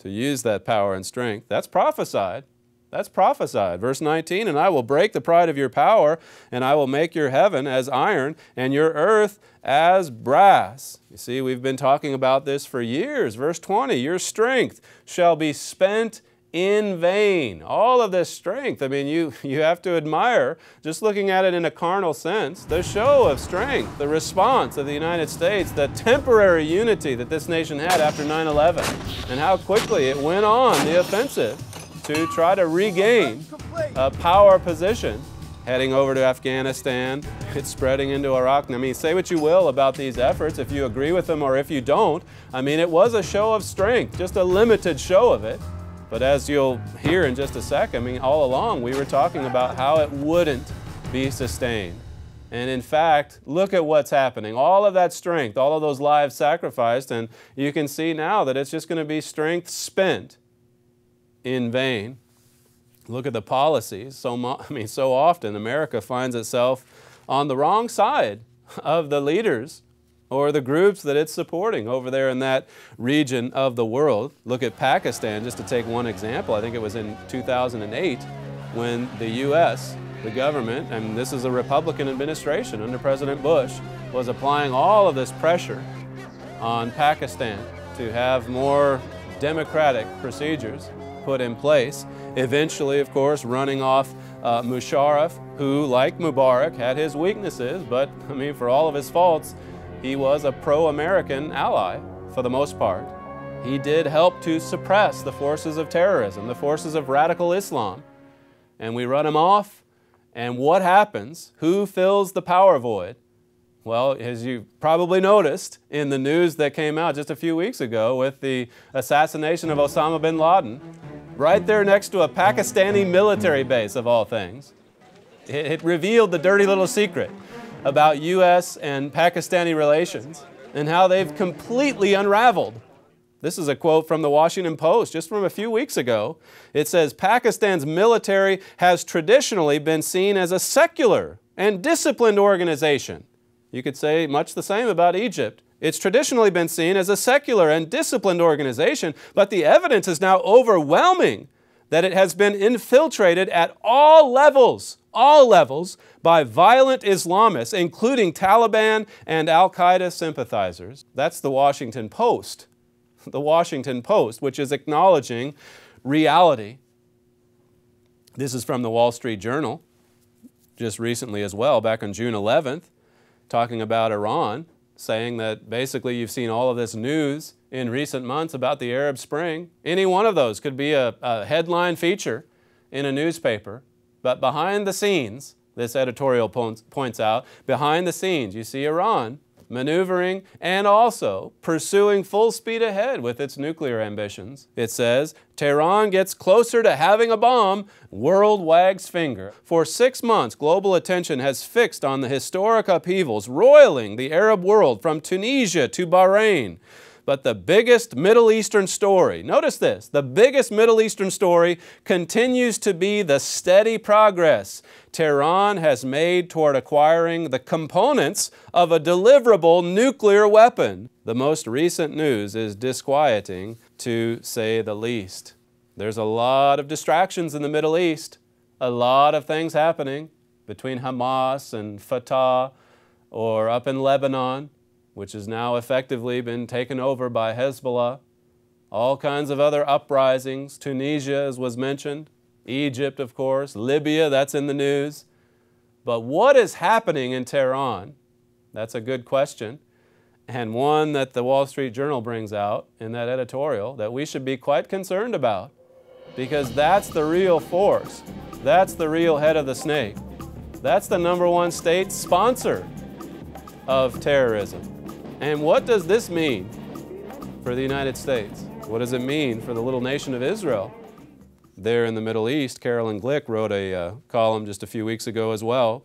to use that power and strength. That's prophesied. That's prophesied. Verse 19, and I will break the pride of your power, and I will make your heaven as iron, and your earth as brass. You see, we've been talking about this for years. Verse 20, your strength shall be spent in vain. All of this strength, I mean, you have to admire, just looking at it in a carnal sense, the show of strength, the response of the United States, the temporary unity that this nation had after 9/11, and how quickly it went on the offensive to try to regain a power position, heading over to Afghanistan. It's spreading into Iraq. I mean, say what you will about these efforts, if you agree with them or if you don't. I mean, it was a show of strength, just a limited show of it. But as you'll hear in just a sec, I mean, all along we were talking about how it wouldn't be sustained. And in fact, look at what's happening. All of that strength, all of those lives sacrificed, and you can see now that it's just going to be strength spent in vain. Look at the policies. So often America finds itself on the wrong side of the leaders or the groups that it's supporting over there in that region of the world. Look at Pakistan, just to take one example. I think it was in 2008 when the U.S., the government, and this is a Republican administration under President Bush, was applying all of this pressure on Pakistan to have more democratic procedures put in place. Eventually, of course, running off Musharraf, who, like Mubarak, had his weaknesses, but I mean, for all of his faults, he was a pro-American ally for the most part. He did help to suppress the forces of terrorism, the forces of radical Islam. And we run him off, and what happens? Who fills the power void? Well, as you probably noticed in the news that came out just a few weeks ago with the assassination of Osama bin Laden, right there next to a Pakistani military base of all things. It revealed the dirty little secret about U.S. and Pakistani relations and how they've completely unraveled. This is a quote from the Washington Post just from a few weeks ago. It says, Pakistan's military has traditionally been seen as a secular and disciplined organization. You could say much the same about Egypt. It's traditionally been seen as a secular and disciplined organization, but the evidence is now overwhelming that it has been infiltrated at all levels, by violent Islamists, including Taliban and Al-Qaeda sympathizers. That's the Washington Post. The Washington Post, which is acknowledging reality. This is from the Wall Street Journal, just recently as well, back on June 11th, talking about Iran, saying that basically you've seen all of this news in recent months about the Arab Spring. Any one of those could be a headline feature in a newspaper. But behind the scenes, this editorial points out, behind the scenes you see Iran maneuvering and also pursuing full speed ahead with its nuclear ambitions. It says, Tehran gets closer to having a bomb, world wags finger. For 6 months, global attention has fixed on the historic upheavals roiling the Arab world from Tunisia to Bahrain. But the biggest Middle Eastern story, notice this, the biggest Middle Eastern story continues to be the steady progress Tehran has made toward acquiring the components of a deliverable nuclear weapon. The most recent news is disquieting, to say the least. There's a lot of distractions in the Middle East, a lot of things happening between Hamas and Fatah, or up in Lebanon, which has now effectively been taken over by Hezbollah. All kinds of other uprisings. Tunisia, as was mentioned. Egypt, of course. Libya, that's in the news. But what is happening in Tehran? That's a good question, and one that the Wall Street Journal brings out in that editorial that we should be quite concerned about, because that's the real force. That's the real head of the snake. That's the #1 state sponsor of terrorism. And what does this mean for the United States? What does it mean for the little nation of Israel? There in the Middle East, Carolyn Glick wrote a column just a few weeks ago as well,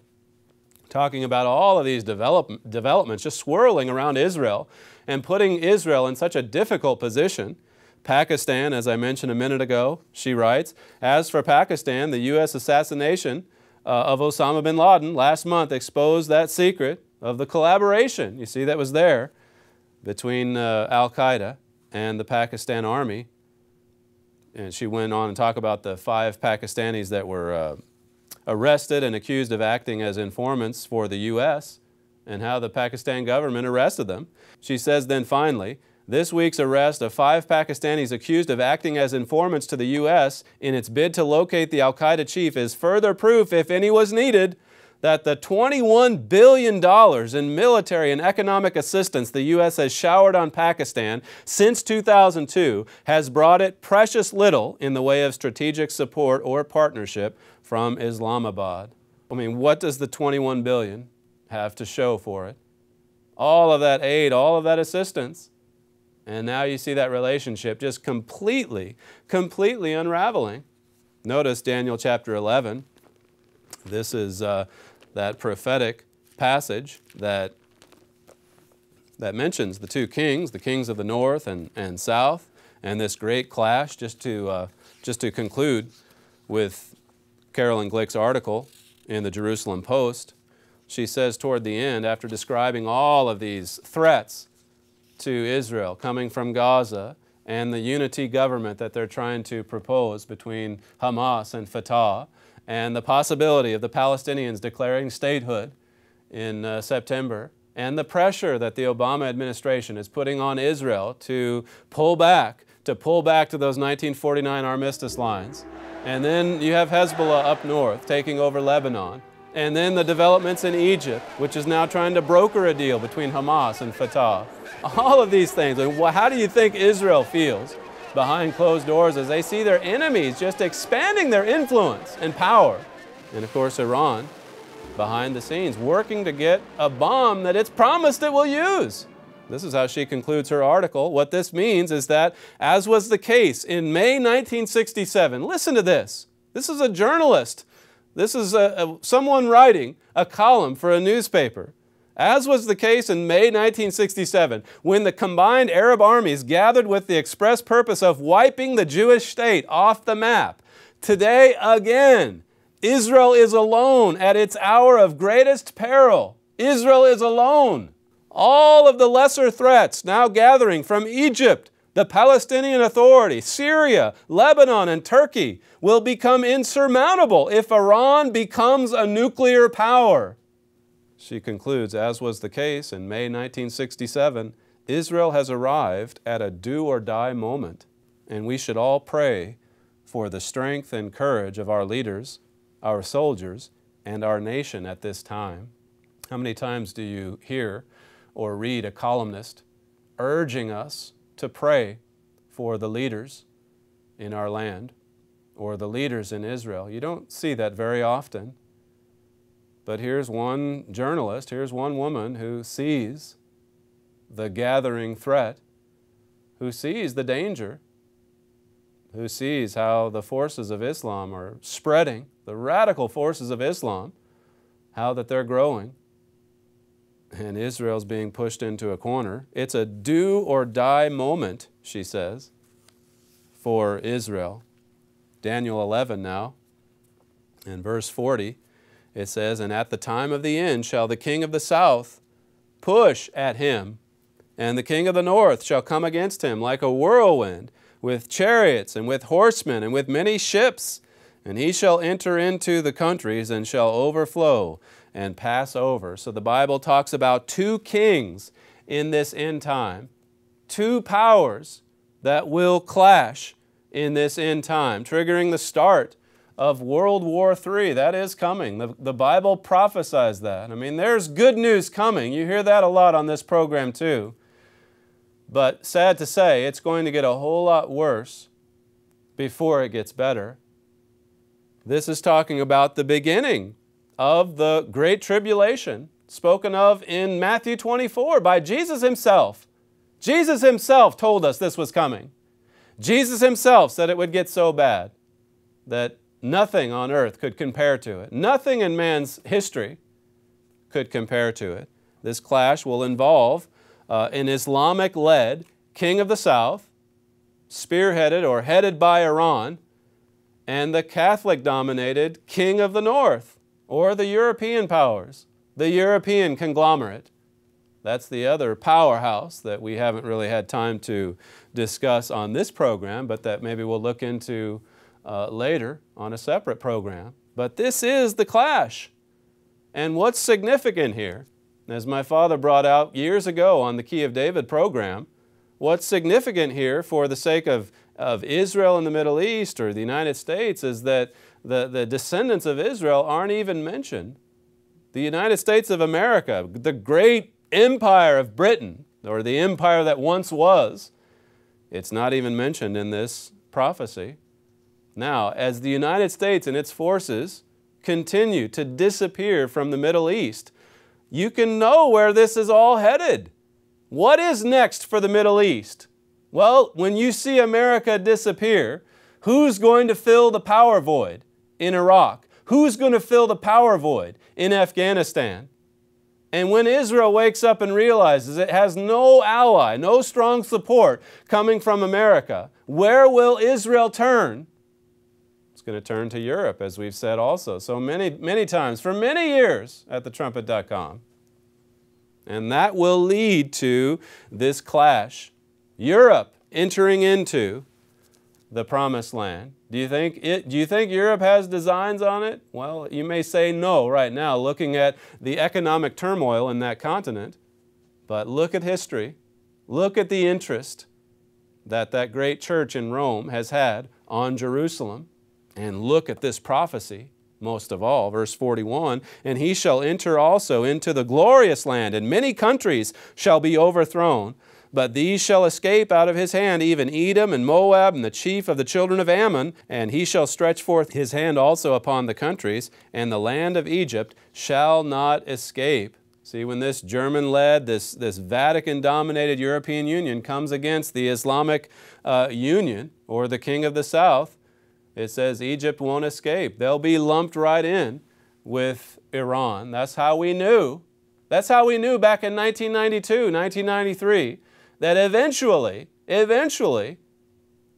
talking about all of these developments just swirling around Israel and putting Israel in such a difficult position. Pakistan, as I mentioned a minute ago, she writes, as for Pakistan, the U.S. assassination of Osama bin Laden last month exposed that secret of the collaboration, you see that was there, between Al-Qaeda and the Pakistan army. And she went on and talked about the 5 Pakistanis that were arrested and accused of acting as informants for the U.S. and how the Pakistan government arrested them. She says then finally, this week's arrest of 5 Pakistanis accused of acting as informants to the U.S. in its bid to locate the al-Qaeda chief is further proof, if any was needed, that the $21 billion in military and economic assistance the U.S. has showered on Pakistan since 2002 has brought it precious little in the way of strategic support or partnership from Islamabad. I mean, what does the $21 billion have to show for it? All of that aid, all of that assistance. And now you see that relationship just completely unraveling. Notice Daniel chapter 11. This is that prophetic passage that mentions the 2 kings, the kings of the north and south, and this great clash. Just to conclude with Carolyn Glick's article in the Jerusalem Post, she says toward the end, after describing all of these threats to Israel coming from Gaza and the unity government that they're trying to propose between Hamas and Fatah, and the possibility of the Palestinians declaring statehood in September, and the pressure that the Obama administration is putting on Israel to pull back to those 1949 armistice lines. And then you have Hezbollah up north taking over Lebanon. And then the developments in Egypt, which is now trying to broker a deal between Hamas and Fatah. All of these things. How do you think Israel feels behind closed doors as they see their enemies just expanding their influence and power? And of course, Iran, behind the scenes, working to get a bomb that it's promised it will use. This is how she concludes her article. What this means is that, as was the case in May 1967, listen to this. This is a journalist. This is someone writing a column for a newspaper. As was the case in May 1967, when the combined Arab armies gathered with the express purpose of wiping the Jewish state off the map. Today, again, Israel is alone at its hour of greatest peril. Israel is alone. All of the lesser threats now gathering from Egypt, the Palestinian Authority, Syria, Lebanon, and Turkey will become insurmountable if Iran becomes a nuclear power. She concludes, as was the case in May 1967, Israel has arrived at a do-or-die moment, and we should all pray for the strength and courage of our leaders, our soldiers, and our nation at this time. How many times do you hear or read a columnist urging us to pray for the leaders in our land or the leaders in Israel? You don't see that very often. But here's one journalist, here's one woman who sees the gathering threat, who sees the danger, who sees how the forces of Islam are spreading, the radical forces of Islam, how that they're growing, and Israel's being pushed into a corner. It's a do-or-die moment, she says, for Israel. Daniel 11 now, in verse 40, it says, "And at the time of the end shall the king of the south push at him, and the king of the north shall come against him like a whirlwind, with chariots and with horsemen and with many ships. And he shall enter into the countries and shall overflow and pass over." So the Bible talks about 2 kings in this end time, 2 powers that will clash in this end time, triggering the start of World War III. That is coming. The Bible prophesies that. I mean, there's good news coming. You hear that a lot on this program too. But sad to say, it's going to get a whole lot worse before it gets better. This is talking about the beginning of the Great Tribulation, spoken of in Matthew 24 by Jesus himself. Jesus himself told us this was coming. Jesus himself said it would get so bad that nothing on earth could compare to it. Nothing in man's history could compare to it. This clash will involve an Islamic-led king of the south, spearheaded or headed by Iran, and the Catholic-dominated king of the north, or the European powers, the European conglomerate. That's the other powerhouse that we haven't really had time to discuss on this program, but that maybe we'll look into later on a separate program. But this is the clash. And what's significant here, as my father brought out years ago on the Key of David program, what's significant here for the sake of Israel in the Middle East or the United States is that the descendants of Israel aren't even mentioned. The United States of America, the great empire of Britain, or the empire that once was, it's not even mentioned in this prophecy. Now, as the United States and its forces continue to disappear from the Middle East, you can know where this is all headed. What is next for the Middle East? Well, when you see America disappear, who's going to fill the power void in Iraq? Who's going to fill the power void in Afghanistan? And when Israel wakes up and realizes it has no ally, no strong support coming from America, where will Israel turn? It's going to turn to Europe, as we've said also so many times, for many years at thetrumpet.com. And that will lead to this clash. Europe entering into the Promised Land. Do you think Europe has designs on it? Well, you may say no right now, looking at the economic turmoil in that continent. But look at history. Look at the interest that great church in Rome has had on Jerusalem. And look at this prophecy, most of all, verse 41, "And he shall enter also into the glorious land, and many countries shall be overthrown. But these shall escape out of his hand, even Edom and Moab and the chief of the children of Ammon. And he shall stretch forth his hand also upon the countries, and the land of Egypt shall not escape." See, when this German-led, this Vatican-dominated European Union comes against the Islamic Union, or the king of the south, it says Egypt won't escape. They'll be lumped right in with Iran. That's how we knew. That's how we knew back in 1992, 1993, that eventually,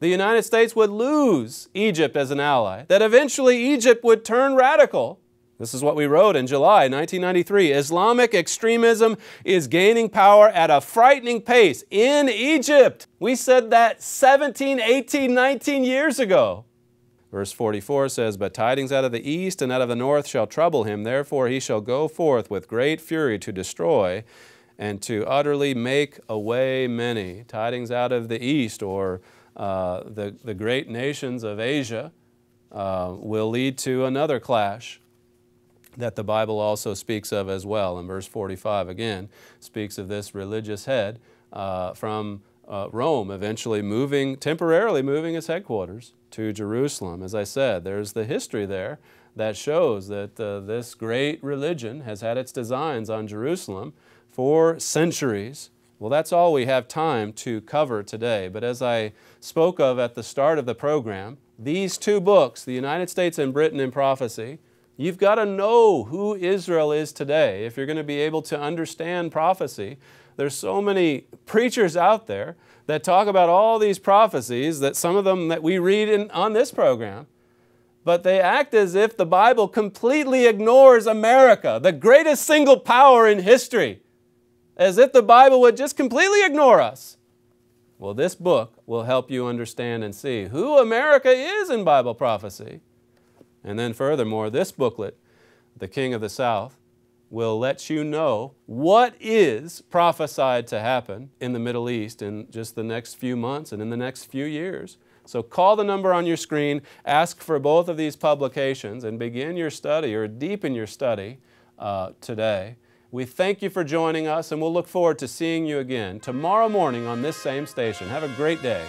the United States would lose Egypt as an ally, that eventually Egypt would turn radical. This is what we wrote in July 1993. Islamic extremism is gaining power at a frightening pace in Egypt. We said that 17, 18, 19 years ago. Verse 44 says, "But tidings out of the east and out of the north shall trouble him. Therefore he shall go forth with great fury to destroy and to utterly make away many." Tidings out of the east, or the great nations of Asia, will lead to another clash that the Bible also speaks of as well. In verse 45 again speaks of this religious head from Rome eventually temporarily moving its headquarters to Jerusalem. As I said, there's the history there that shows that this great religion has had its designs on Jerusalem for centuries. Well, that's all we have time to cover today. But as I spoke of at the start of the program, these two books, The United States and Britain in Prophecy, you've got to know who Israel is today if you're going to be able to understand prophecy. There's so many preachers out there that talk about all these prophecies, that some of them that we read on this program, but they act as if the Bible completely ignores America, the greatest single power in history, as if the Bible would just completely ignore us. Well, this book will help you understand and see who America is in Bible prophecy. And then furthermore, this booklet, The King of the South, will let you know what is prophesied to happen in the Middle East in just the next few months and in the next few years. So call the number on your screen, ask for both of these publications, and begin your study or deepen your study today. We thank you for joining us, and we'll look forward to seeing you again tomorrow morning on this same station. Have a great day.